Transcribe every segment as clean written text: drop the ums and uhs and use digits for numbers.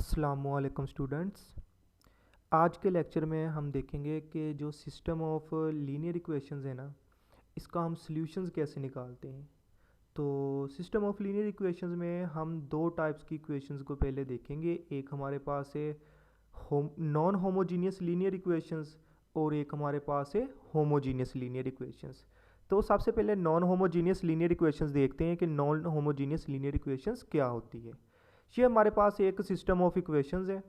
अस्सलामुअलैकुम स्टूडेंट्स। आज के लेक्चर में हम देखेंगे कि जो सिस्टम ऑफ लीनियर इक्वेशंस है ना, इसका हम सॉल्यूशंस कैसे निकालते हैं। तो सिस्टम ऑफ लीनियर इक्वेशंस में हम दो टाइप्स की इक्वेशंस को पहले देखेंगे। एक हमारे पास है नॉन होमोजीनियस लीनियर इक्वेशंस और एक हमारे पास है होमोजीनियस लीनियर इक्वेशंस। तो सबसे पहले नॉन होमोजीनियस लीनियर इक्वेशंस देखते हैं कि नॉन होमोजीनियस लीनियर इक्वेशंस क्या होती है। ये हमारे पास एक सिस्टम ऑफ इक्वेशंस है।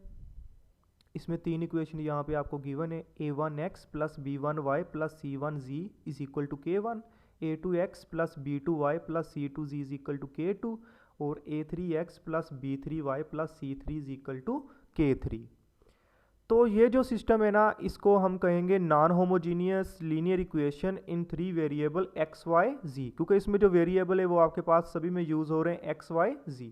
इसमें तीन इक्वेशन यहाँ पे आपको गिवन है। a1x plus b1y plus c1z is equal to k1, a2x plus b2y plus c2z is equal to k2 और a3x plus b3y plus c3 is equal to k3। तो ये जो सिस्टम है ना, इसको हम कहेंगे non homogeneous linear equation in three variable x y z, क्योंकि इसमें जो वेरिएबल है वो आपके पास सभी में यूज़ हो रहे हैं x y z।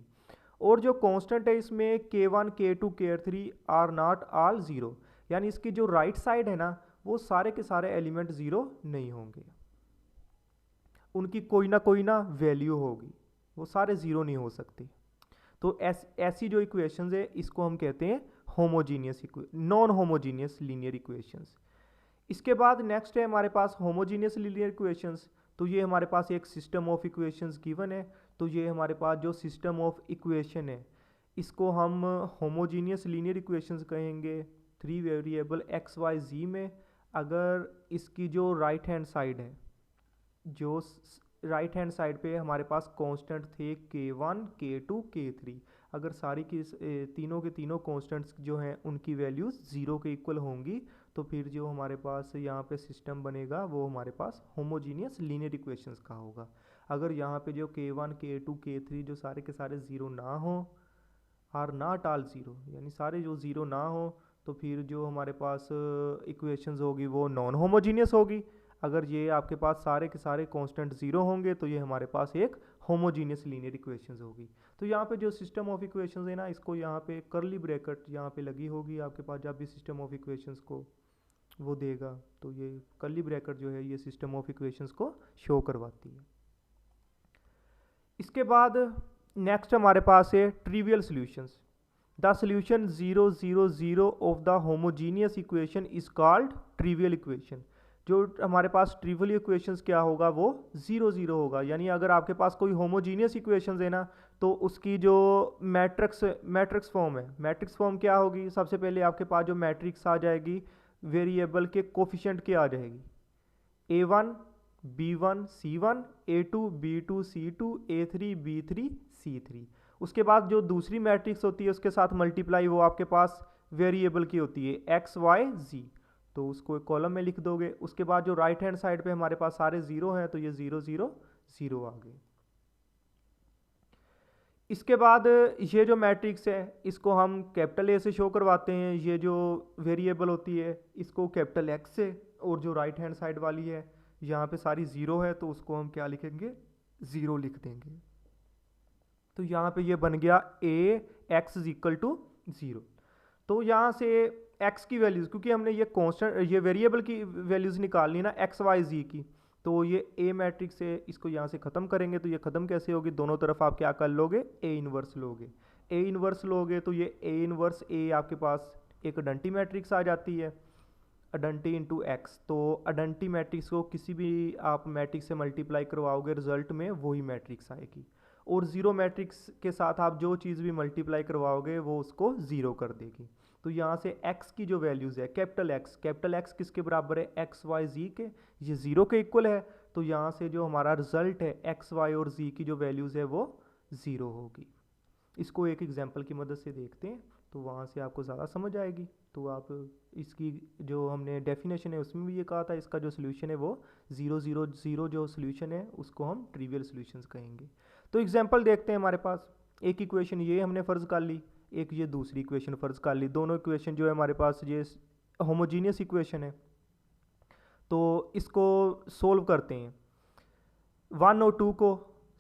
और जो कांस्टेंट है इसमें k1 k2 k3 are not all zero, यानी इसकी जो राइट साइड है ना, वो सारे के सारे एलिमेंट ज़ीरो नहीं होंगे, उनकी कोई ना वैल्यू होगी, वो सारे ज़ीरो नहीं हो सकते। तो ऐसी जो इक्वेशंस है इसको हम कहते हैं homogeneous non homogeneous linear equations. इसके बाद नेक्स्ट है हमारे पास होमोजीनियस लीनियर इक्वेशंस। तो ये हमारे पास एक सिस्टम ऑफ इक्वेशंस गिवन है। तो ये हमारे पास जो सिस्टम ऑफ इक्वेशन है इसको हम होमोजीनियस लीनियर इक्वेशंस कहेंगे। थ्री वेरिएबल एक्स वाई जी में अगर इसकी जो राइट हैंड साइड है, जो राइट हैंड साइड पे हमारे पास कांस्टेंट थे k1 k2 k3, अगर सारी की तीनों के तीनों कांस्टेंट्स जो हैं उनकी वैल्यूज़ ज़ीरो के इक्वल होंगी, तो फिर जो हमारे पास यहाँ पे सिस्टम बनेगा वो हमारे पास होमोजीनियस लीनियर इक्वेशंस का होगा। अगर यहाँ पे जो k1 k2 k3 जो सारे के सारे ज़ीरो ना हो, आर नॉट ऑल ज़ीरो, यानी सारे जो ज़ीरो ना हो, तो फिर जो हमारे पास इक्वेशंस होगी वो नॉन होमोजीनियस होगी। अगर ये आपके पास सारे के सारे कांस्टेंट ज़ीरो होंगे तो ये हमारे पास एक होमोजीनियस लीनियर इक्वेशंस होगी। तो यहाँ पे जो सिस्टम ऑफ इक्वेशंस है ना, इसको यहाँ पे कर्ली ब्रैकेट यहाँ पे लगी होगी आपके पास, जब भी सिस्टम ऑफ इक्वेशंस को वो देगा तो ये कर्ली ब्रैकेट जो है ये सिस्टम ऑफ इक्वेशंस को शो करवाती है। इसके बाद नेक्स्ट हमारे पास है trivial solutions. The solution 0 0 0 of the homogeneous equation is called trivial equation. जो हमारे पास ट्रिवियल इक्वेशंस क्या होगा, वो 0 0 होगा। यानी अगर आपके पास कोई होमोजीनियस इक्वेशंस है ना, तो उसकी जो मैट्रिक्स फॉर्म है, मैट्रिक्स फॉर्म क्या होगी, सबसे पहले आपके पास जो मैट्रिक्स आ जाएगी वेरिएबल के कोफिशिएंट क्या आ जाएगी, a1 b1 c1 a2 b2 c2 a3 b3 c3। उसके बाद जो दूसरी मैट्रिक्स होती है उसके साथ मल्टीप्लाई वो आपके पास वेरिएबल की होती है x y z, तो उसको एक कॉलम में लिख दोगे। उसके बाद जो राइट हैंड साइड पे हमारे पास सारे ज़ीरो हैं तो ये 0 0 0 आ गए। इसके बाद ये जो मैट्रिक्स है इसको हम कैपिटल ए से शो करवाते हैं। ये जो वेरिएबल होती है इसको कैपिटल एक्स से, और जो राइट हैंड साइड वाली है यहाँ पे सारी ज़ीरो है तो उसको हम क्या लिखेंगे, ज़ीरो लिख देंगे। तो यहाँ पे ये बन गया A x is equal to zero. तो यहाँ से x की वैल्यूज़, क्योंकि हमने ये कांस्टेंट ये वेरिएबल की वैल्यूज़ निकालनी ना x y z की, तो ये a मैट्रिक्स से इसको यहाँ से ख़त्म करेंगे। तो ये ख़त्म कैसे होगी, दोनों तरफ आप क्या कर लोगे, a इनवर्स लोगे। a इनवर्स लोगे तो ये a इनवर्स a आपके पास एक अडंटी मैट्रिक्स आ जाती है, अडंटी इंटू एक्स। तो अडंटी मैट्रिक्स को किसी भी आप मैट्रिक्स से मल्टीप्लाई करवाओगे रिजल्ट में वही मैट्रिक्स आएगी, और ज़ीरो मैट्रिक्स के साथ आप जो चीज़ भी मल्टीप्लाई करवाओगे वो उसको ज़ीरो कर देगी। तो यहाँ से x की जो वैल्यूज़ है कैपिटल x किसके बराबर है, एक्स वाई जी के, ये ज़ीरो के इक्वल है। तो यहाँ से जो हमारा रिजल्ट है एक्स वाई और z की जो वैल्यूज़ है वो ज़ीरो होगी। इसको एक एग्जांपल की मदद से देखते हैं तो वहाँ से आपको ज़्यादा समझ आएगी। तो आप इसकी जो हमने डेफिनेशन है उसमें भी ये कहा था, इसका जो सोल्यूशन है वो 0 0 0 जो सोल्यूशन है उसको हम ट्रिवियल सोल्यूशंस कहेंगे। तो एग्जांपल देखते हैं। हमारे पास एक इक्वेशन ये हमने फ़र्ज़ कर ली, एक ये दूसरी इक्वेशन फ़र्ज़ कर ली। दोनों इक्वेशन जो है हमारे पास ये होमोजीनियस इक्वेशन है। तो इसको सोल्व करते हैं। 1 और 2 को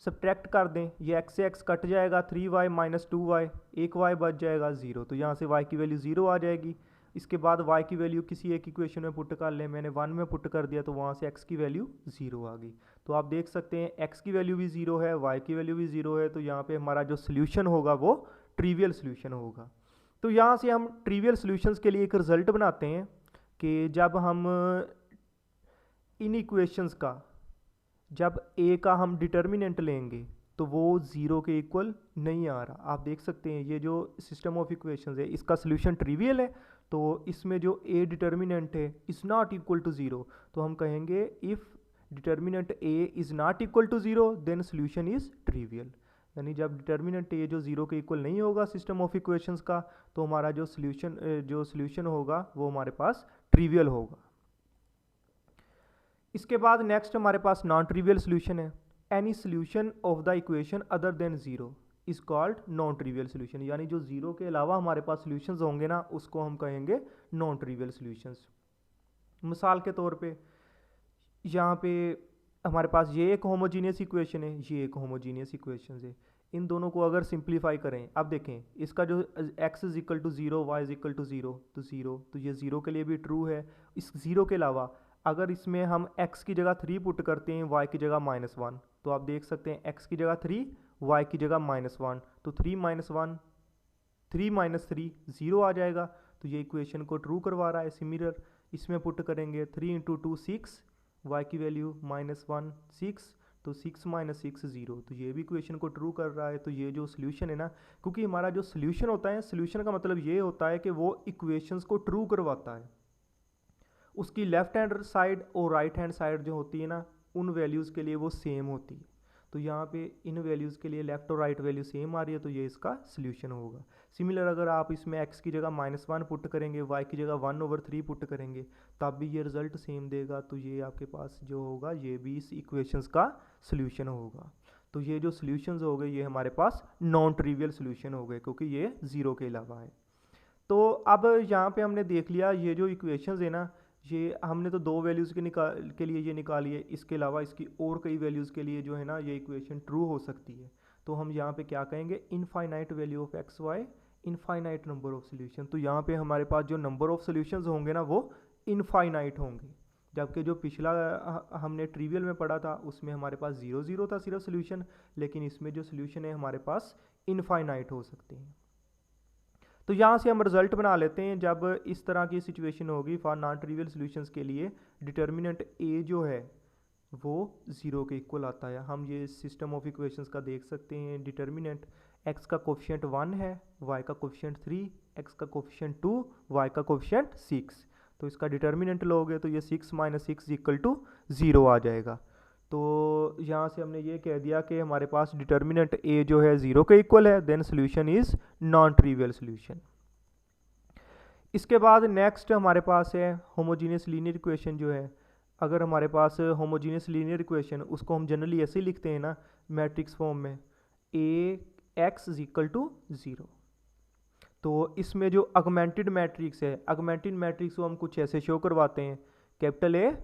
सब्ट्रैक्ट कर दें, ये x से x कट जाएगा, 3y माइनस 2y, एक y बच जाएगा 0। तो यहाँ से y की वैल्यू 0 आ जाएगी। इसके बाद y की वैल्यू किसी एक इक्वेशन में पुट कर लें, मैंने 1 में पुट कर दिया तो वहाँ से x की वैल्यू 0 आ गई। तो आप देख सकते हैं x की वैल्यू भी 0 है, y की वैल्यू भी 0 है। तो यहाँ पे हमारा जो सोल्यूशन होगा वो ट्रिवियल सोल्यूशन होगा। तो यहाँ से हम ट्रिवियल सॉल्यूशंस के लिए एक रिजल्ट बनाते हैं कि जब हम इन इक्वेशंस का जब ए का हम डिटर्मिनेंट लेंगे तो वो ज़ीरो के इक्वल नहीं आ रहा। आप देख सकते हैं ये जो सिस्टम ऑफ इक्वेशंस है इसका सोल्यूशन ट्रिवियल है, तो इसमें जो ए डिटर्मिनेंट है is not equal to zero, तो हम कहेंगे if determinant A is not equal to zero then solution is trivial. यानी जब डिटर्मिनेंट ए जो ज़ीरो के इक्वल नहीं होगा सिस्टम ऑफ इक्वेशंस का, तो हमारा जो सोल्यूशन होगा वो हमारे पास ट्रिवियल होगा। इसके बाद नेक्स्ट हमारे पास नॉन ट्रिवियल सोल्यूशन है। Any solution of the equation other than zero is called non trivial solution. यानी जो ज़ीरो के अलावा हमारे पास सोल्यूशंस होंगे ना उसको हम कहेंगे नॉन ट्रिवियल सोल्यूशंस। मिसाल के तौर पे यहाँ पे हमारे पास ये एक होमोजीनियस इक्वेशन है, ये एक होमोजीनियस इक्वेशन है। इन दोनों को अगर सिंप्लीफाई करें, अब देखें इसका जो x is equal to zero, y is equal to zero, तो ज़ीरो, तो ये ज़ीरो के लिए भी ट्रू है। इस ज़ीरो के अलावा अगर इसमें हम x की जगह 3 पुट करते हैं, y की जगह -1, तो आप देख सकते हैं x की जगह 3, y की जगह -1, तो 3 - 1 3 - 3 0 आ जाएगा। तो ये इक्वेशन को ट्रू करवा रहा है। सिमिलर इसमें पुट करेंगे 3 × 2 6, y की वैल्यू -1 6, तो 6 - 6 0, तो ये भी इक्वेशन को ट्रू कर रहा है। तो ये जो सोल्यूशन है ना, क्योंकि हमारा जो सोल्यूशन होता है, सोल्यूशन का मतलब ये होता है कि वो इक्वेशंस को ट्रू करवाता है। उसकी लेफ्ट हैंड साइड और राइट हैंड साइड जो होती है ना, उन वैल्यूज़ के लिए वो सेम होती है। तो यहाँ पे इन वैल्यूज़ के लिए लेफ्ट और राइट वैल्यू सेम आ रही है, तो ये इसका सोल्यूशन होगा। सिमिलर अगर आप इसमें x की जगह -1 पुट करेंगे, y की जगह 1/3 पुट करेंगे, तब भी ये रिजल्ट सेम देगा। तो ये आपके पास जो होगा ये भी इस इक्वेशंस का सोल्यूशन होगा। तो ये जो सोल्यूशंस हो गए ये हमारे पास नॉन ट्रिवियल सोल्यूशन हो गए, क्योंकि ये ज़ीरो के अलावा है। तो अब यहाँ पे हमने देख लिया ये जो इक्वेशंस है ना, ये हमने तो दो वैल्यूज़ के लिए ये निकाली है, इसके अलावा इसकी और कई वैल्यूज़ के लिए जो है ना ये इक्वेशन ट्रू हो सकती है। तो हम यहाँ पे क्या कहेंगे, infinite value of x y, infinite number of solution. तो यहाँ पे हमारे पास जो नंबर ऑफ सोल्यूशंस होंगे ना वो इनफाइनाइट होंगे, जबकि जो पिछला हमने ट्रिवियल में पढ़ा था उसमें हमारे पास 0 0 था सिर्फ सोल्यूशन, लेकिन इसमें जो सोल्यूशन है हमारे पास इनफाइनाइट हो सकते हैं। तो यहाँ से हम रिजल्ट बना लेते हैं। जब इस तरह की सिचुएशन होगी फॉर नॉन ट्रिवियल सॉल्यूशंस के लिए डिटर्मिनेंट ए जो है वो ज़ीरो के इक्वल आता है। हम ये सिस्टम ऑफ इक्वेशंस का देख सकते हैं। डिटर्मिनेंट x का कोफिशिएंट 1 है, y का कोफिशिएंट 3, x का कोफिशिएंट 2, y का कोफिशिएंट 6। तो इसका डिटर्मिनेंट लोगे तो ये 6 - 6 = 0 आ जाएगा। तो यहाँ से हमने ये कह दिया कि हमारे पास डिटर्मिनेंट ए जो है ज़ीरो के इक्वल है, then solution is non trivial solution. इसके बाद नेक्स्ट हमारे पास है होमोजीनियस लीनियर इक्वेशन जो है। अगर हमारे पास होमोजीनियस लीनियर इक्वेशन, उसको हम जनरली ऐसे ही लिखते हैं ना मैट्रिक्स फॉर्म में, AX = 0। तो इसमें जो अगमेंटेड मैट्रिक्स है, अगमेंटेड मैट्रिक्स को हम कुछ ऐसे शो करवाते हैं, कैपिटल A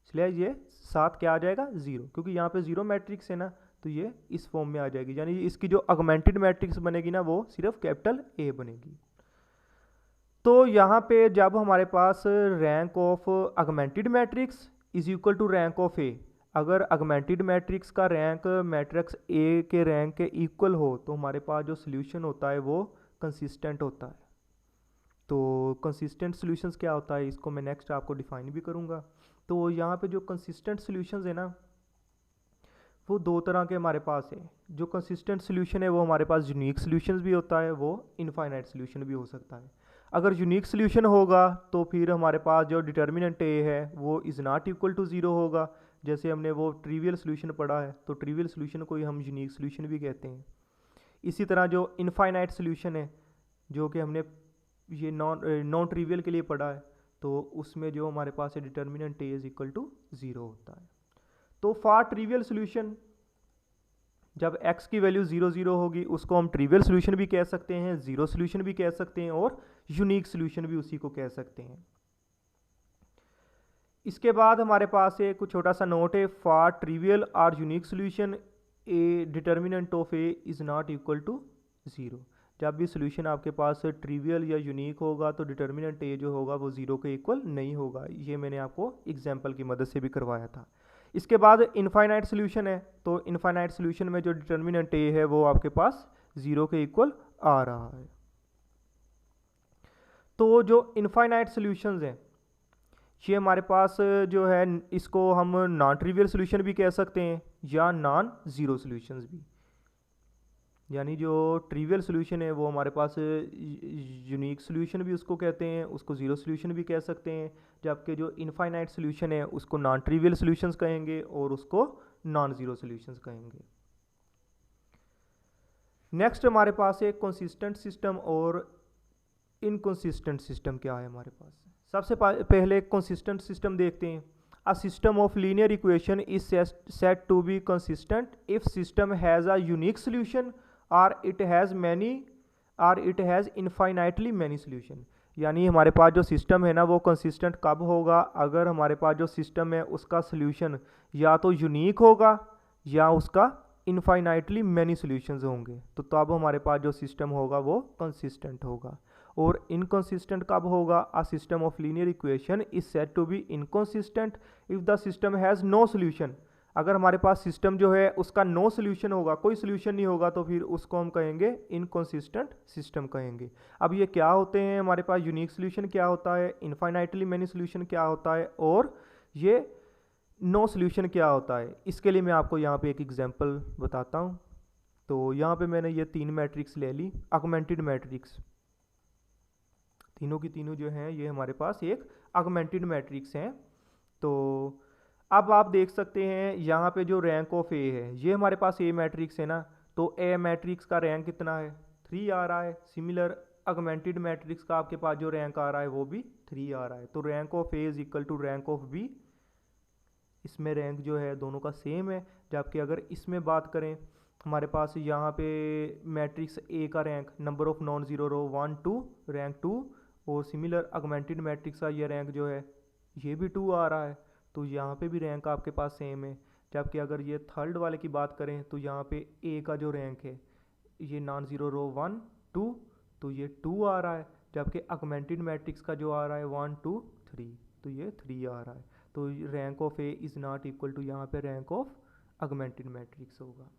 इसलिए ये साथ क्या आ जाएगा 0, क्योंकि यहाँ पे 0 मैट्रिक्स है ना, तो ये इस फॉर्म में आ जाएगी। यानी इसकी जो अगमेंटेड मैट्रिक्स बनेगी ना वो सिर्फ कैपिटल A बनेगी। तो यहाँ पे जब हमारे पास rank of augmented matrix is equal to rank of A, अगर अगमेंटेड मैट्रिक्स का रैंक मैट्रिक्स A के रैंक के इक्वल हो तो हमारे पास जो सोल्यूशन होता है वो कंसिस्टेंट होता है। तो कंसिस्टेंट सॉल्यूशंस क्या होता है इसको मैं नेक्स्ट आपको डिफाइन भी करूँगा। तो यहाँ पे जो कंसिस्टेंट सॉल्यूशंस है ना वो दो तरह के हमारे पास है। जो कंसिस्टेंट सॉल्यूशन है वो हमारे पास यूनिक सॉल्यूशंस भी होता है, वो इनफाइनाइट सॉल्यूशन भी हो सकता है। अगर यूनिक सॉल्यूशन होगा तो फिर हमारे पास जो डिटर्मिनेंट ए है वो इज़ नॉट इक्वल टू 0 होगा। जैसे हमने वो ट्रिवियल सॉल्यूशन पढ़ा है, तो ट्रिवियल सॉल्यूशन को ही हम यूनिक सॉल्यूशन भी कहते हैं। इसी तरह जो इनफाइनाइट सॉल्यूशन है जो कि हमने ये नॉन ट्रिवियल के लिए पढ़ा है, तो उसमें जो हमारे पास है determinant A is equal to 0 होता है। तो फॉर ट्रिवियल सॉल्यूशन जब x की वैल्यू 0 0 होगी उसको हम ट्रिवियल सॉल्यूशन भी कह सकते हैं, जीरो सॉल्यूशन भी कह सकते हैं और यूनिक सॉल्यूशन भी उसी को कह सकते हैं। इसके बाद हमारे पास एक कुछ छोटा सा नोट है, फॉर ट्रिवियल और unique solution a determinant of A is not equal to 0। जब भी सॉल्यूशन आपके पास ट्रिवियल या यूनिक होगा तो डिटर्मिनेंट ए जो होगा वो 0 के इक्वल नहीं होगा। ये मैंने आपको एग्जांपल की मदद से भी करवाया था। इसके बाद इनफाइनाइट सॉल्यूशन है, तो इनफाइनाइट सॉल्यूशन में जो डिटर्मिनेंट ए है वो आपके पास 0 के इक्वल आ रहा है। तो जो इनफाइनाइट सॉल्यूशंस हैं ये हमारे पास जो है इसको हम नॉन ट्रिवियल सॉल्यूशन भी कह सकते हैं या नॉन ज़ीरो सॉल्यूशंस भी। यानी जो ट्रिवियल सॉल्यूशन है वो हमारे पास यूनिक सॉल्यूशन भी उसको कहते हैं, उसको ज़ीरो सॉल्यूशन भी कह सकते हैं, जबकि जो इनफाइनाइट सॉल्यूशन है उसको नॉन ट्रिवियल सॉल्यूशंस कहेंगे और उसको नॉन ज़ीरो सॉल्यूशंस कहेंगे। नेक्स्ट हमारे पास है कंसिस्टेंट सिस्टम और इनकंसिस्टेंट सिस्टम क्या है हमारे पास। सबसे पहले कंसिस्टेंट सिस्टम देखते हैं। A system of linear equation is set to be consistent if system has a unique solution और it has infinitely many solution. यानी हमारे पास जो सिस्टम है ना वो कंसिस्टेंट कब होगा, अगर हमारे पास जो सिस्टम है उसका सॉल्यूशन या तो यूनिक होगा या उसका इनफाइनाइटली मैनी सॉल्यूशंस होंगे, तो तब हमारे पास जो सिस्टम होगा वो कंसिस्टेंट होगा। और इनकंसिस्टेंट कब होगा, a system of linear equation is said to be inconsistent if the system has no solution. अगर हमारे पास सिस्टम जो है उसका नो सॉल्यूशन होगा, कोई सॉल्यूशन नहीं होगा, तो फिर उसको हम कहेंगे इनकंसिस्टेंट सिस्टम कहेंगे। अब ये क्या होते हैं, हमारे पास यूनिक सॉल्यूशन क्या होता है, इनफाइनाइटली मैनी सॉल्यूशन क्या होता है और ये नो सॉल्यूशन क्या होता है। इसके लिए मैं आपको यहाँ पे एक एग्जांपल बताता हूँ। तो यहाँ पे मैंने ये 3 मैट्रिक्स ले ली, ऑगमेंटेड मैट्रिक्स। तीनों की तीनों जो हैं ये हमारे पास एक ऑगमेंटेड मैट्रिक्स हैं। तो अब आप देख सकते हैं यहाँ पे जो रैंक ऑफ ए है, ये हमारे पास ए मैट्रिक्स है ना, तो ए मैट्रिक्स का रैंक कितना है, 3 आ रहा है। सिमिलर ऑगमेंटेड मैट्रिक्स का आपके पास जो रैंक आ रहा है वो भी 3 आ रहा है। तो rank of A is equal to rank of B. इसमें रैंक जो है दोनों का सेम है। जबकि अगर इसमें बात करें, हमारे पास यहाँ पे मैट्रिक्स ए का rank number of non zero row 1 2 rank 2, और सिमिलर ऑगमेंटेड मैट्रिक्स का ये रैंक जो है ये भी 2 आ रहा है। तो यहाँ पे भी रैंक आपके पास सेम है। जबकि अगर ये थर्ड वाले की बात करें तो यहाँ पे ए का जो रैंक है ये नॉन ज़ीरो रो 1 2, तो ये 2 आ रहा है। जबकि ऑगमेंटेड मैट्रिक्स का जो आ रहा है 1 2 3, तो ये 3 आ रहा है। तो rank of A is not equal to यहाँ पे रैंक ऑफ ऑगमेंटेड मैट्रिक्स होगा।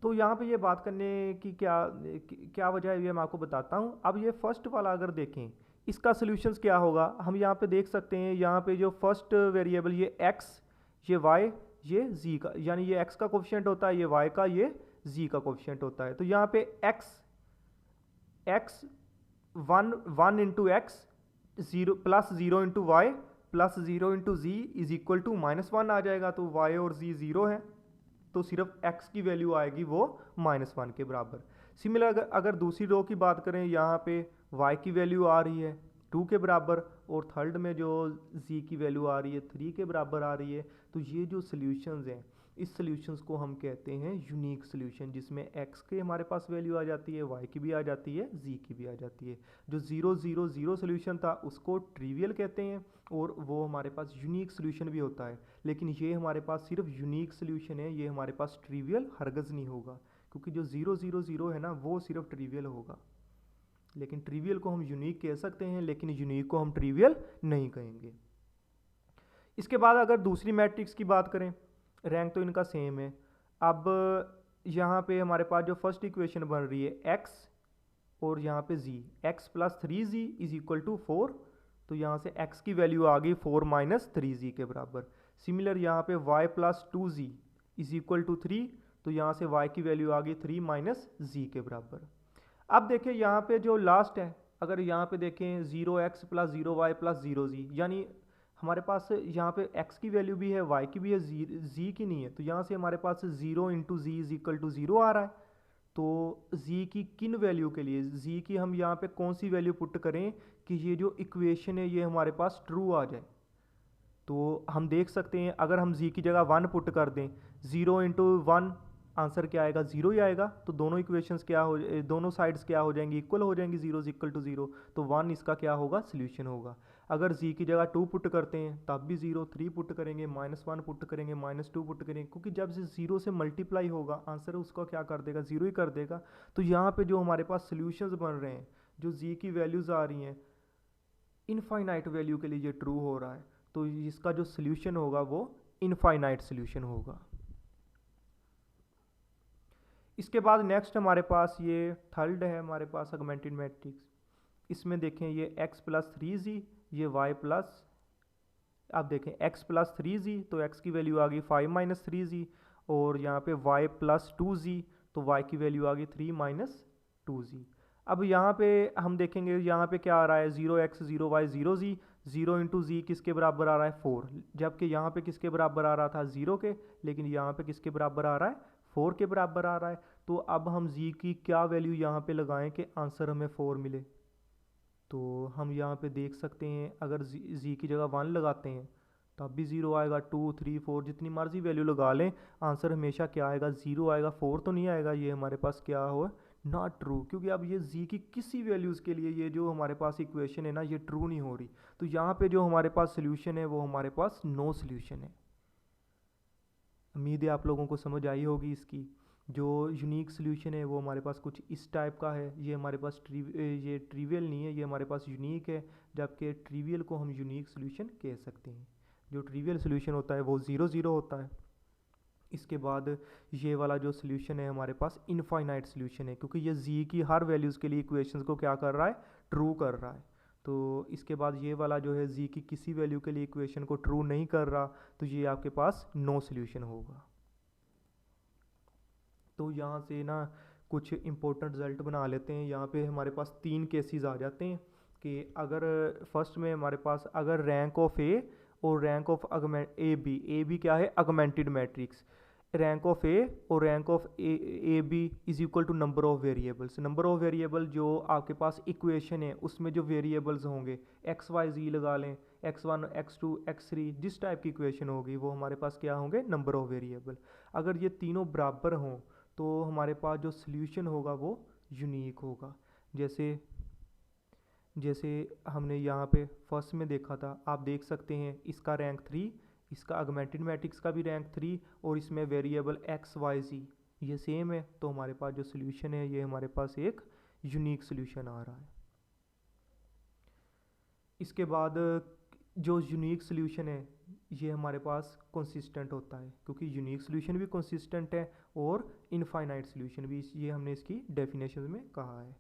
तो यहाँ पे ये बात करने की क्या वजह है ये मैं आपको बताता हूँ। अब ये फर्स्ट वाला अगर देखें इसका सॉल्यूशंस क्या होगा, हम यहाँ पे देख सकते हैं। यहाँ पे जो फर्स्ट वेरिएबल ये x, ये y, ये z का, यानी ये x का कोफिशिएंट होता है, ये y का, ये z का कोफिशिएंट होता है। तो यहाँ पे x 1 into x, 0 plus 0 into y plus 0 into z is equal to -1 आ जाएगा। तो y और z 0 है, तो सिर्फ x की वैल्यू आएगी वो -1 के बराबर। सिमिलर अगर दूसरी रो की बात करें, यहाँ पे y की वैल्यू आ रही है 2 के बराबर, और थर्ड में जो z की वैल्यू आ रही है 3 के बराबर आ रही है। तो ये जो सॉल्यूशंस हैं, इस सॉल्यूशंस को हम कहते हैं यूनिक सॉल्यूशन, जिसमें x के हमारे पास वैल्यू आ जाती है, y की भी आ जाती है, z की भी आ जाती है। जो 0 0 0 सॉल्यूशन था उसको ट्रिवियल कहते हैं, और वो हमारे पास यूनिक सॉल्यूशन भी होता है। लेकिन ये हमारे पास सिर्फ यूनिक सॉल्यूशन है, ये हमारे पास ट्रिवियल हरगज़ नहीं होगा, क्योंकि जो 0 0 0 है ना वो सिर्फ ट्रिवियल होगा। लेकिन ट्रिवियल को हम यूनिक कह सकते हैं, लेकिन यूनिक को हम ट्रिवियल नहीं कहेंगे। इसके बाद अगर दूसरी मैट्रिक्स की बात करें, रैंक तो इनका सेम है। अब यहाँ पे हमारे पास जो फर्स्ट इक्वेशन बन रही है x और यहाँ पे z, x plus 3z is equal to 4। तो यहाँ से x की वैल्यू आ गई 4 माइनस 3z के बराबर। सिमिलर यहाँ पे y plus 2z is equal to 3, तो यहाँ से y की वैल्यू आ गई 3 माइनस z के बराबर। अब देखें यहाँ पे जो लास्ट है, अगर यहाँ पे देखें 0x plus 0y plus 0z, यानी हमारे पास यहाँ पे x की वैल्यू भी है, y की भी है, z की नहीं है। तो यहाँ से हमारे पास 0 into z is equal to 0 आ रहा है। तो z की किन वैल्यू के लिए, z की हम यहाँ पे कौन सी वैल्यू पुट करें कि ये जो इक्वेशन है ये हमारे पास ट्रू आ जाए। तो हम देख सकते हैं अगर हम z की जगह 1 पुट कर दें, 0 इंटू 1 आंसर क्या आएगा, 0 ही आएगा। तो दोनों इक्वेशंस क्या हो, दोनों साइड्स क्या हो जाएंगी, इक्वल हो जाएंगी, 0 इज इक्वल टू 0। तो 1 इसका क्या होगा, सोल्यूशन होगा। अगर z की जगह 2 पुट करते हैं तब भी 0, 3 पुट करेंगे, -1 पुट करेंगे, -2 पुट करेंगे, क्योंकि जब से 0 से मल्टीप्लाई होगा आंसर उसका क्या कर देगा, 0 ही कर देगा। तो यहाँ पे जो हमारे पास सोल्यूशंस बन रहे हैं, जो z की वैल्यूज़ आ रही हैं इनफाइनाइट वैल्यू के लिए ये ट्रू हो रहा है, तो इसका जो सोल्यूशन होगा वो इनफाइनाइट सोल्यूशन होगा। इसके बाद नेक्स्ट हमारे पास ये थर्ड है हमारे पास ऑगमेंटेड मैट्रिक्स। इसमें देखें ये x प्लस 3z, ये y प्लस, आप देखें x प्लस 3z तो x की वैल्यू आ गई 5 माइनस 3z, और यहाँ पे y प्लस 2z तो y की वैल्यू आ गई 3 माइनस 2z। अब यहाँ पे हम देखेंगे यहाँ पे क्या आ रहा है, 0x 0y 0z, 0 इंटू जी किसके बराबर आ रहा है 4, जबकि यहाँ पे किसके बराबर आ रहा था 0 के, लेकिन यहाँ पे किसके बराबर आ रहा है 4 के बराबर आ रहा है। तो अब हम जी की क्या वैल्यू यहाँ पे लगाएं कि आंसर हमें 4 मिले। तो हम यहाँ पे देख सकते हैं अगर जी की जगह 1 लगाते हैं तब भी 0 आएगा, 2 3 4 जितनी मर्जी वैल्यू लगा लें आंसर हमेशा क्या आएगा 0 आएगा, 4 तो नहीं आएगा। ये हमारे पास क्या हो, नॉट ट्रू, क्योंकि अब ये जी की किसी वैल्यूज़ के लिए ये जो हमारे पास इक्वेशन है ना ये ट्रू नहीं हो रही। तो यहाँ पे जो हमारे पास सोल्यूशन है वो हमारे पास नो सोल्यूशन है। उम्मीद है आप लोगों को समझ आई होगी। इसकी जो यूनिक सोल्यूशन है वो हमारे पास कुछ इस टाइप का है, ये हमारे पास ये ट्रिवियल नहीं है, ये हमारे पास यूनिक है, जबकि ट्रिवियल को हम यूनिक सोल्यूशन कह सकते हैं। जो ट्रिवियल सोल्यूशन होता है वो 0 0 होता है। इसके बाद ये वाला जो सोल्यूशन है हमारे पास इनफाइनाइट सोल्यूशन है, क्योंकि ये जी की हर वैल्यूज़ के लिए इक्वेशंस को क्या कर रहा है, ट्रू कर रहा है। तो इसके बाद ये वाला जो है जी की किसी वैल्यू के लिए इक्वेशन को ट्रू नहीं कर रहा, तो ये आपके पास नो सोल्यूशन होगा। तो यहाँ से ना कुछ इंपॉर्टेंट रिजल्ट बना लेते हैं। यहाँ पे हमारे पास 3 केसेस आ जाते हैं कि अगर फर्स्ट में हमारे पास अगर रैंक ऑफ ए और रैंक ऑफ ए बी क्या है, augmented matrix, rank of A और rank of A B is equal to number of variables. Number of variable जो आपके पास इक्वेशन है उसमें जो वेरिएबल्स होंगे एक्स वाई जी लगा लें, x1 x2 x3 जिस टाइप की इक्वेशन होगी वो हमारे पास क्या होंगे, नंबर ऑफ वेरिएबल। अगर ये तीनों बराबर हों तो हमारे पास जो सोल्यूशन होगा वो यूनिक होगा। जैसे जैसे हमने यहाँ पे फर्स्ट में देखा था, आप देख सकते हैं इसका रैंक 3, इसका ऑगमेंटेड मैट्रिक्स का भी रैंक 3, और इसमें वेरिएबल एक्स वाई जी ये सेम है। तो हमारे पास जो सोल्यूशन है ये हमारे पास एक यूनिक सोल्यूशन आ रहा है। इसके बाद जो यूनिक सोल्यूशन है ये हमारे पास कंसिस्टेंट होता है, क्योंकि यूनिक सोल्यूशन भी कंसिस्टेंट है और इनफाइनाइट सोल्यूशन भी, ये हमने इसकी डेफिनेशन में कहा है।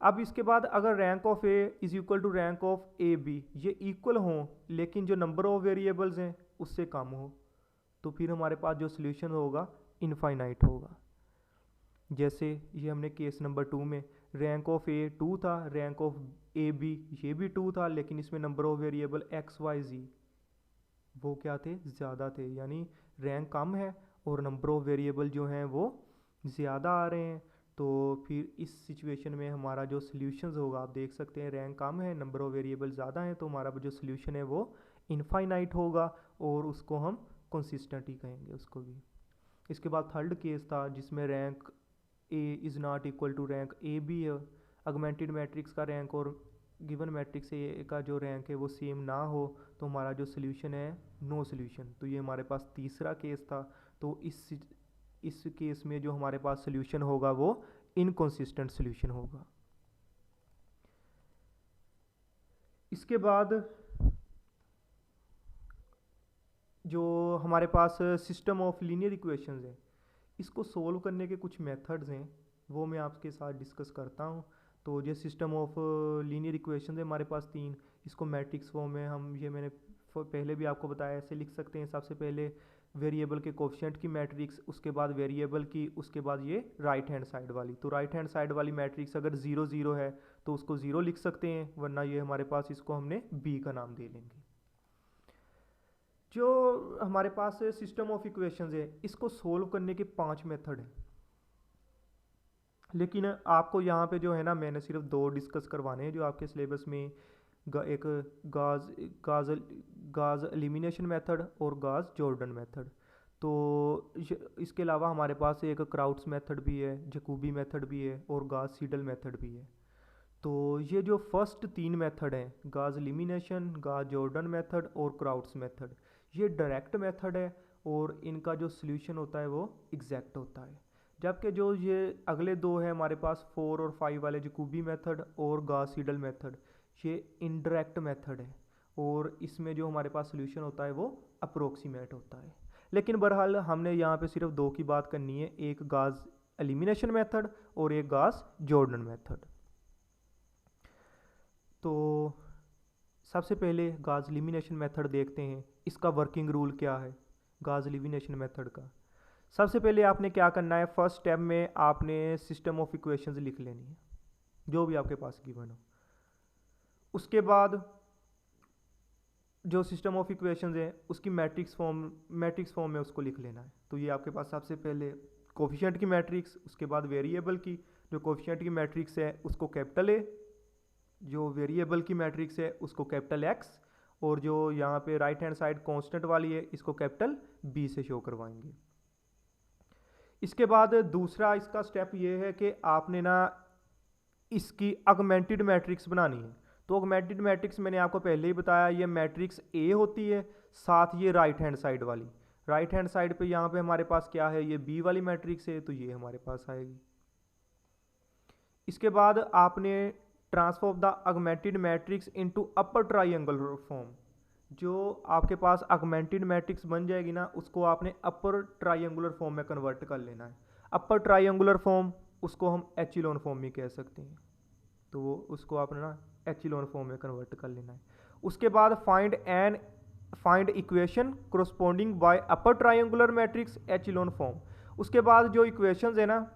अब इसके बाद अगर rank of A is equal to rank of A B ये इक्वल हों लेकिन जो नंबर ऑफ वेरिएबल्स हैं उससे कम हो, तो फिर हमारे पास जो सोल्यूशन होगा इनफाइनाइट होगा। जैसे ये हमने केस नंबर 2 में रैंक ऑफ ए 2 था, रैंक ऑफ ए बी ये भी 2 था, लेकिन इसमें number of variable x y z वो क्या थे, ज़्यादा थे, यानी रैंक कम है और नंबर ऑफ वेरिएबल जो हैं वो ज़्यादा आ रहे हैं। तो फिर इस सिचुएशन में हमारा जो सोल्यूशंस होगा, आप देख सकते हैं रैंक कम है नंबर ऑफ वेरिएबल ज़्यादा हैं, तो हमारा जो सोल्यूशन है वो इनफाइनाइट होगा और उसको हम कंसिस्टेंट ही कहेंगे उसको भी। इसके बाद थर्ड केस था जिसमें rank A is not equal to rank A B है, ऑगमेंटेड मैट्रिक्स का रैंक और गिवन मैट्रिक्स ए का जो रैंक है वो सेम ना हो, तो हमारा जो सोल्यूशन है नो सोल्यूशन। तो ये हमारे पास तीसरा केस था। तो इस केस में जो हमारे पास सोल्यूशन होगा वो इनकंसिस्टेंट सोल्यूशन होगा। इसके बाद जो हमारे पास सिस्टम ऑफ लीनियर इक्वेशंस है, इसको सोल्व करने के कुछ मेथड्स हैं वो मैं आपके साथ डिस्कस करता हूँ। तो ये सिस्टम ऑफ लीनियर इक्वेशंस है हमारे पास 3, इसको मैट्रिक्स फॉर्म में हम, ये मैंने पहले भी आपको बताया, ऐसे लिख सकते हैं। सबसे पहले वेरिएबल के कोफिशिएंट की मैट्रिक्स, उसके बाद वेरिएबल की, उसके बाद ये राइट हैंड साइड वाली। तो राइट हैंड साइड वाली मैट्रिक्स अगर 0 0 है तो उसको 0 लिख सकते हैं, वरना ये हमारे पास इसको हमने बी का नाम दे लेंगे। जो हमारे पास सिस्टम ऑफ इक्वेशंस है इसको सोल्व करने के 5 मेथड हैं, लेकिन आपको यहाँ पे जो है ना मैंने सिर्फ 2 डिस्कस करवाने हैं जो आपके सिलेबस में, एक गाज एलिमिनेशन मेथड और गाज जॉर्डन मेथड। तो इसके अलावा हमारे पास एक क्राउट्स मेथड भी है, जैकोबी मेथड भी है और गाज सीडल मेथड भी है। तो ये जो फर्स्ट 3 मेथड हैं, गाज एलिमिनेशन, गाज जॉर्डन मेथड और क्राउट्स मेथड, ये डायरेक्ट मेथड है और इनका जो सोल्यूशन होता है वो एग्जैक्ट होता है। जबकि जो ये अगले 2 हैं हमारे पास 4 और 5 वाले, जैकोबी मेथड और गाज सीडल मेथड, ये इनडायरेक्ट मेथड है और इसमें जो हमारे पास सोल्यूशन होता है वो अप्रोक्सीमेट होता है। लेकिन बहरहाल हमने यहाँ पे सिर्फ 2 की बात करनी है, एक गाज एलिमिनेशन मेथड और एक गाज जॉर्डन मेथड। तो सबसे पहले गाज एलिमिनेशन मेथड देखते हैं, इसका वर्किंग रूल क्या है गाज एलिमिनेशन मेथड का। सबसे पहले आपने क्या करना है, फर्स्ट स्टेप में आपने सिस्टम ऑफ इक्वेशंस लिख लेनी है जो भी आपके पास गिवन हो। उसके बाद जो सिस्टम ऑफ इक्वेशंस है उसकी मैट्रिक्स फॉर्म में उसको लिख लेना है। तो ये आपके पास सबसे पहले कोफिशिएंट की मैट्रिक्स, उसके बाद वेरिएबल की, जो कोफिशिएंट की मैट्रिक्स है उसको कैपिटल ए, जो वेरिएबल की मैट्रिक्स है उसको कैपिटल एक्स, और जो यहाँ पे राइट हैंड साइड कांस्टेंट वाली है इसको कैपिटल बी से शो करवाएंगे। इसके बाद दूसरा इसका स्टेप ये है कि आपने ना इसकी ऑगमेंटेड मैट्रिक्स बनानी है। तो ऑगमेंटेड मैट्रिक्स मैंने आपको पहले ही बताया, ये मैट्रिक्स ए होती है, साथ ये राइट हैंड साइड वाली, राइट हैंड साइड पे यहाँ पे हमारे पास क्या है, ये बी वाली मैट्रिक्स है, तो ये हमारे पास आएगी। इसके बाद आपने transform the augmented matrix into upper triangular form, जो आपके पास ऑगमेंटेड मैट्रिक्स बन जाएगी ना उसको आपने अपर ट्राइंगुलर फॉर्म में कन्वर्ट कर लेना है। अपर ट्राइंगुलर फॉर्म उसको हम एचिलोन फॉर्म भी कह सकते हैं, तो वो उसको आपने ना एचिलोन फॉर्म में कन्वर्ट कर लेना है। उसके बाद find equation corresponding bye upper triangular matrix echelon form. उसके बाद जो इक्वेशंस है ना,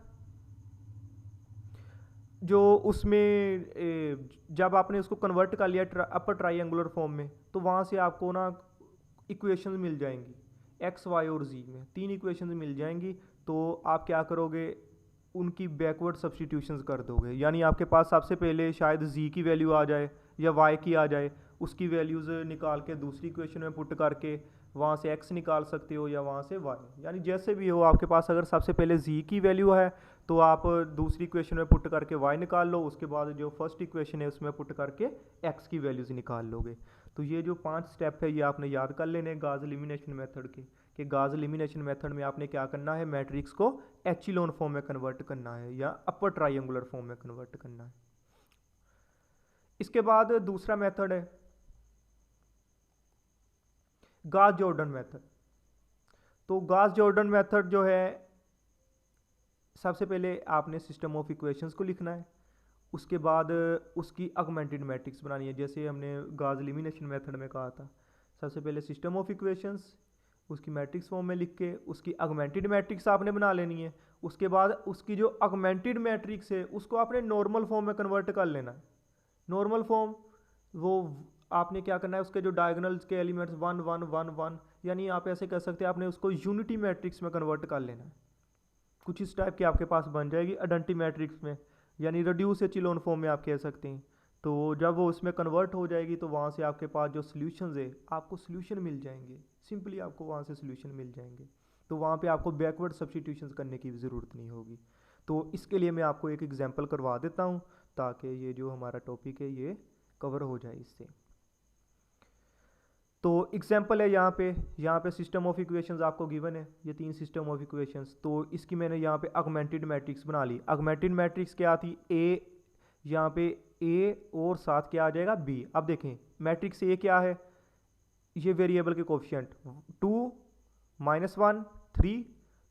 जो उसमें जब आपने उसको कन्वर्ट कर लिया अपर ट्राइंगुलर फॉर्म में, तो वहाँ से आपको ना इक्वेशंस मिल जाएंगी एक्स वाई और जी में, 3 इक्वेशंस मिल जाएंगी। तो आप क्या करोगे, उनकी बैकवर्ड सब्सटीट्यूशंस कर दोगे, यानी आपके पास सबसे पहले शायद जी की वैल्यू आ जाए या वाई की आ जाए, उसकी वैल्यूज़ निकाल के दूसरी इक्वेशन में पुट करके वहाँ से एक्स निकाल सकते हो या वहाँ से वाई, यानी जैसे भी हो आपके पास अगर सबसे पहले जी की वैल्यू है तो आप दूसरी इक्वेशन में पुट करके वाई निकाल लो, उसके बाद जो फर्स्ट इक्वेशन है उसमें पुट करके एक्स की वैल्यूज़ निकाल लोगे। तो ये जो 5 स्टेप है ये आपने याद कर लेने गाज एलिमिनेशन मेथड के, कि गाज एलिमिनेशन मेथड में आपने क्या करना है, मैट्रिक्स को एचिलोन फॉर्म में कन्वर्ट करना है या अपर ट्राइंगुलर फॉर्म में कन्वर्ट करना है। इसके बाद दूसरा मेथड है गाज जॉर्डन मेथड। तो गाज जॉर्डन मेथड जो है, सबसे पहले आपने सिस्टम ऑफ इक्वेशंस को लिखना है, उसके बाद उसकी ऑगमेंटेड मैट्रिक्स बनानी है, जैसे हमने गाज एलिमिनेशन मेथड में कहा था। सबसे पहले सिस्टम ऑफ इक्वेशंस उसकी मैट्रिक्स फॉर्म में लिख के उसकी ऑगमेंटेड मैट्रिक्स आपने बना लेनी है। उसके बाद उसकी जो ऑगमेंटेड मैट्रिक्स है उसको आपने नॉर्मल फॉर्म में कन्वर्ट कर लेना है। नॉर्मल फॉर्म वो आपने क्या करना है, उसके जो डायगोनल्स के एलिमेंट्स 1 1 1 1, यानी आप ऐसे कह सकते हैं आपने उसको यूनिटी मैट्रिक्स में कन्वर्ट कर लेना है। कुछ इस टाइप की आपके पास बन जाएगी आइडेंटिटी मैट्रिक्स में, यानी रिड्यूस एचिलोन फॉर्म में आप कह सकते हैं। तो जब वो उसमें कन्वर्ट हो जाएगी तो वहाँ से आपके पास जो सोल्यूशंस है आपको सोल्यूशन मिल जाएंगे, सिंपली आपको वहाँ से सोल्यूशन मिल जाएंगे। तो वहाँ पे आपको बैकवर्ड सब्स्टिट्यूशंस करने की ज़रूरत नहीं होगी। तो इसके लिए मैं आपको एक एग्जांपल करवा देता हूँ ताकि ये जो हमारा टॉपिक है ये कवर हो जाए इससे। तो एग्जाम्पल है यहाँ पे सिस्टम ऑफ इक्वेशंस आपको गिवन है, ये 3 सिस्टम ऑफ इक्वेशंस। तो इसकी मैंने यहाँ पे ऑगमेंटेड मैट्रिक्स बना ली। ऑगमेंटेड मैट्रिक्स क्या थी, ए, यहाँ पे ए और साथ क्या आ जाएगा बी। अब देखें मैट्रिक्स ए क्या है, ये वेरिएबल के कोफिशिएंट 2 -1 3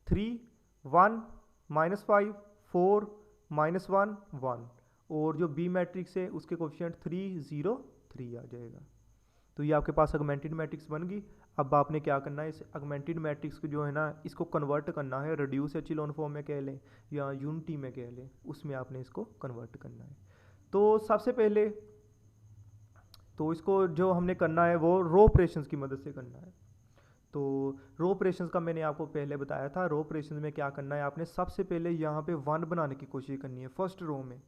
3 1 -5 4 -1 1, और जो बी मैट्रिक्स है उसके कोफिशिएंट 3 0 3 आ जाएगा। तो ये आपके पास ऑगमेंटेड मैट्रिक्स बन गई। अब आपने क्या करना है, इस ऑगमेंटेड मैट्रिक्स को जो है ना इसको कन्वर्ट करना है, रिड्यूस एचिलोन फॉर्म में कह लें या यूनिटी में कह लें, उसमें आपने इसको कन्वर्ट करना है। तो सबसे पहले तो इसको जो हमने करना है वो रो ऑपरेशंस की मदद से करना है। तो रो ऑपरेशंस का मैंने आपको पहले बताया था। रो ऑपरेशंस में क्या करना है, आपने सबसे पहले यहाँ पे 1 बनाने की कोशिश करनी है। फर्स्ट रो में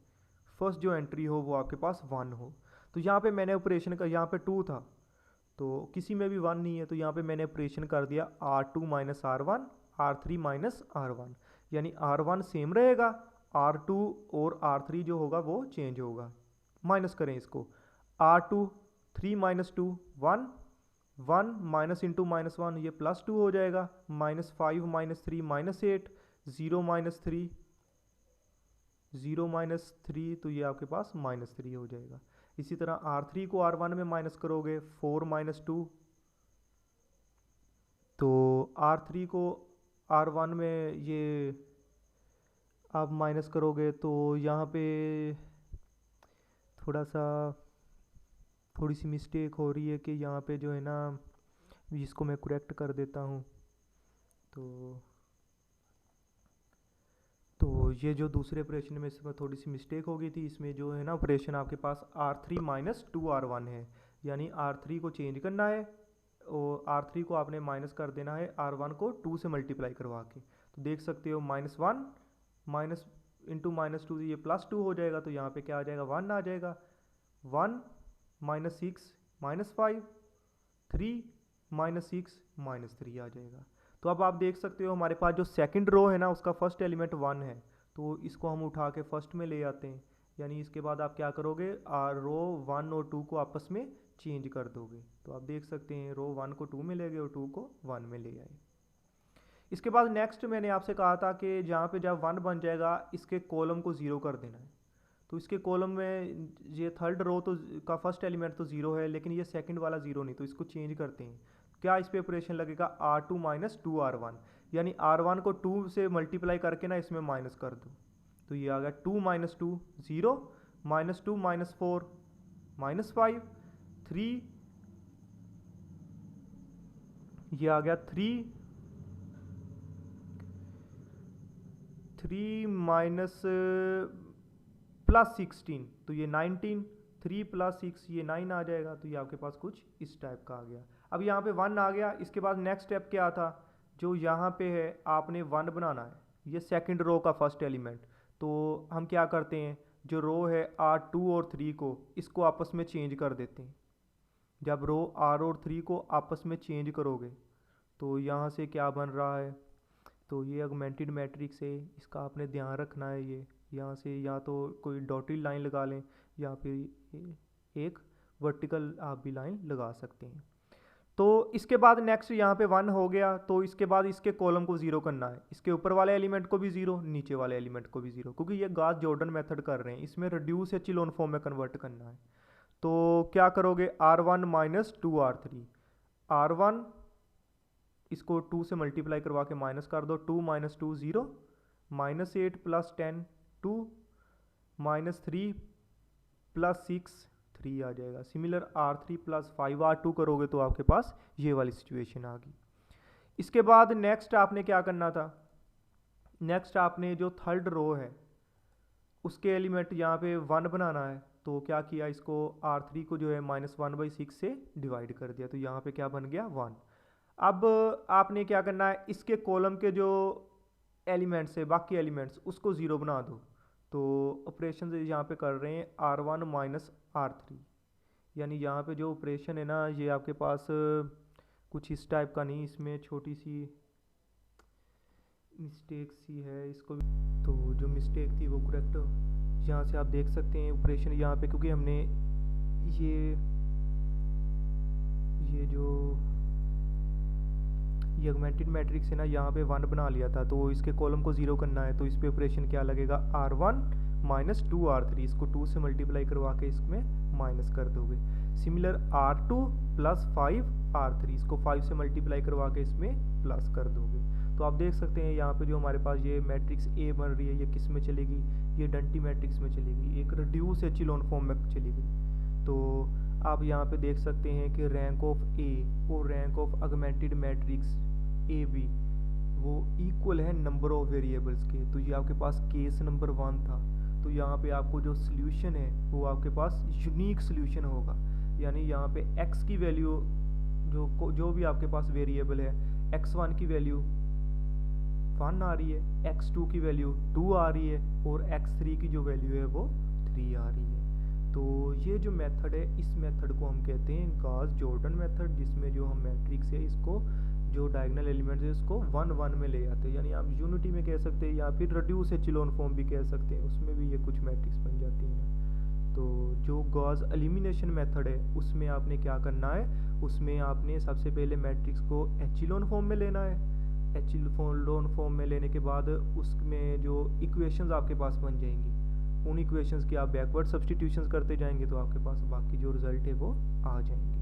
फर्स्ट जो एंट्री हो वो आपके पास 1 हो। तो यहाँ पे मैंने ऑपरेशन का, यहाँ पे 2 था तो किसी में भी 1 नहीं है, तो यहाँ पे मैंने ऑपरेशन कर दिया R2 minus R1 R3 minus R1, यानी R1 सेम रहेगा, R2 और R3 जो होगा वो चेंज होगा। माइनस करें इसको, R2 3 minus 2 1 1 minus into minus 1 ये +2 हो जाएगा, -5 -3 -8 0 -3 0 -3, तो ये आपके पास -3 हो जाएगा। इसी तरह R3 को R1 में माइनस करोगे 4 -2, तो R3 को R1 में ये आप माइनस करोगे तो यहाँ पे थोड़ा सा थोड़ी सी मिस्टेक हो रही है कि यहाँ पे जो है ना, जिसको मैं करेक्ट कर देता हूँ। तो ये जो दूसरे ऑपरेशन में इसमें थोड़ी सी मिस्टेक हो गई थी, इसमें जो है ना ऑपरेशन आपके पास R3 माइनस 2R1 है, यानी R3 को चेंज करना है और R3 को आपने माइनस कर देना है R1 को 2 से मल्टीप्लाई करवा के। तो देख सकते हो -1 माइनस इंटू -2 ये +2 हो जाएगा, तो यहाँ पे क्या आ जाएगा 1 आ जाएगा। 1 -6 -5 3 -6 -3 आ जाएगा। तो अब आप देख सकते हो हमारे पास जो सेकंड रो है ना उसका फर्स्ट एलिमेंट 1 है, तो इसको हम उठा के फर्स्ट में ले आते हैं। यानी इसके बाद आप क्या करोगे, रो 1 और 2 को आपस में चेंज कर दोगे। तो आप देख सकते हैं रो 1 को 2 में ले गए और 2 को 1 में ले आए। इसके बाद नेक्स्ट मैंने आपसे कहा था कि जहाँ पे जब 1 बन जाएगा इसके कॉलम को 0 कर देना है। तो इसके कॉलम में ये थर्ड रो तो का फर्स्ट एलिमेंट तो 0 है, लेकिन ये सेकंड वाला 0 नहीं, तो इसको चेंज करते हैं। क्या इस पे ऑपरेशन लगेगा, R2 माइनस 2R1, यानी R1 को 2 से मल्टीप्लाई करके ना इसमें माइनस कर दो। तो ये आ गया 2 माइनस 2 0 -2 -4 -5 3, ये आ गया 3 माइनस +16, तो ये 19, 3 + 6 ये 9 आ जाएगा। तो ये आपके पास कुछ इस टाइप का आ गया। अब यहाँ पे 1 आ गया। इसके बाद नेक्स्ट स्टेप क्या था, जो यहाँ पे है आपने 1 बनाना है, ये सेकंड रो का फर्स्ट एलिमेंट। तो हम क्या करते हैं, जो रो है R2 और 3 को इसको आपस में चेंज कर देते हैं। जब रो R और 3 को आपस में चेंज करोगे तो यहाँ से क्या बन रहा है, तो ये ऑगमेंटेड मैट्रिक्स है, इसका आपने ध्यान रखना है। ये यहाँ से या तो कोई डॉटेड लाइन लगा लें या फिर एक वर्टिकल आप भी लाइन लगा सकते हैं। तो इसके बाद नेक्स्ट यहाँ पे 1 हो गया, तो इसके बाद इसके कॉलम को 0 करना है, इसके ऊपर वाले एलिमेंट को भी 0, नीचे वाले एलिमेंट को भी 0, क्योंकि ये गॉस जॉर्डन मेथड कर रहे हैं, इसमें रिड्यूस एचिलोन फॉर्म में कन्वर्ट करना है। तो क्या करोगे, R1 माइनस 2R3, R1 इसको 2 से मल्टीप्लाई करवा के माइनस कर दो, 2 - 2 0, -8 + 10 2, -3 + 6 3 आ जाएगा। सिमिलर R3 + 5 R2 करोगे तो आपके पास ये वाली सिचुएशन आ गई। इसके बाद नेक्स्ट आपने क्या करना था, नेक्स्ट आपने जो थर्ड रो है उसके एलिमेंट यहाँ पे 1 बनाना है। तो क्या किया, इसको R3 को जो है -1/6 से डिवाइड कर दिया, तो यहाँ पे क्या बन गया 1। अब आपने क्या करना है, इसके कॉलम के जो एलिमेंट्स है बाकी एलिमेंट्स उसको 0 बना दो। तो ऑपरेशन यहाँ पे कर रहे हैं R1 माइनस R3, यानी यहाँ पे जो ऑपरेशन है ना ये आपके पास कुछ इस टाइप का नहीं, इसमें छोटी सी मिस्टेक सी है, इसको तो जो मिस्टेक थी वो करेक्ट यहाँ से आप देख सकते हैं ऑपरेशन यहाँ पे, क्योंकि हमने ये जो ये ऑगमेंटेड मैट्रिक्स है ना यहाँ पे 1 बना लिया था, तो इसके कॉलम को 0 करना है। तो इस पे ऑपरेशन क्या लगेगा, R1 माइनस 2R3, इसको 2 से मल्टीप्लाई करवा के इसमें माइनस कर दोगे। सिमिलर R2 + 5R3, इसको 5 से मल्टीप्लाई करवा के इसमें प्लस कर दोगे। तो आप देख सकते हैं यहाँ पे जो हमारे पास ये मैट्रिक्स A बन रही है, ये किस में चलेगी, ये डंटी मैट्रिक्स में चलेगी, एक रिड्यूस एचिलोन फॉर्म में चली गई। तो आप यहाँ पे देख सकते हैं कि रैंक ऑफ A और rank of augmented matrix AB वो इक्वल है नंबर ऑफ वेरिएबल्स के। तो ये आपके पास केस नंबर 1 था, तो यहाँ पे आपको जो सोल्यूशन है वो आपके पास यूनिक सोल्यूशन होगा, यानी यहाँ पे x की वैल्यू जो भी आपके पास वेरिएबल है, x1 की वैल्यू 1 आ रही है, x2 की वैल्यू 2 आ रही है और x3 की जो वैल्यू है वो 3 आ रही है। तो ये जो मेथड है, इस मेथड को हम कहते हैं गॉस जॉर्डन मेथड, जिसमें जो हम मैट्रिक्स है इसको जो डायगोनल एलिमेंट्स है इसको 1 1 में ले आते हैं, यानी आप यूनिटी में कह सकते हैं या फिर रिड्यूस एचिलोन फॉर्म भी कह सकते हैं, उसमें भी ये कुछ मैट्रिक्स बन जाती है ना। तो जो गॉस एलिमिनेशन मेथड है उसमें आपने क्या करना है, उसमें आपने सबसे पहले मैट्रिक्स को एचिलोन फॉर्म में लेना है। एचिलोन फॉर्म में लेने के बाद उसमें जो इक्वेशंस आपके पास बन जाएंगी, उन इक्वेशंस की आप बैकवर्ड सब्स्टिट्यूशंस करते जाएंगे तो आपके पास बाकी जो रिजल्ट है वो आ जाएंगे।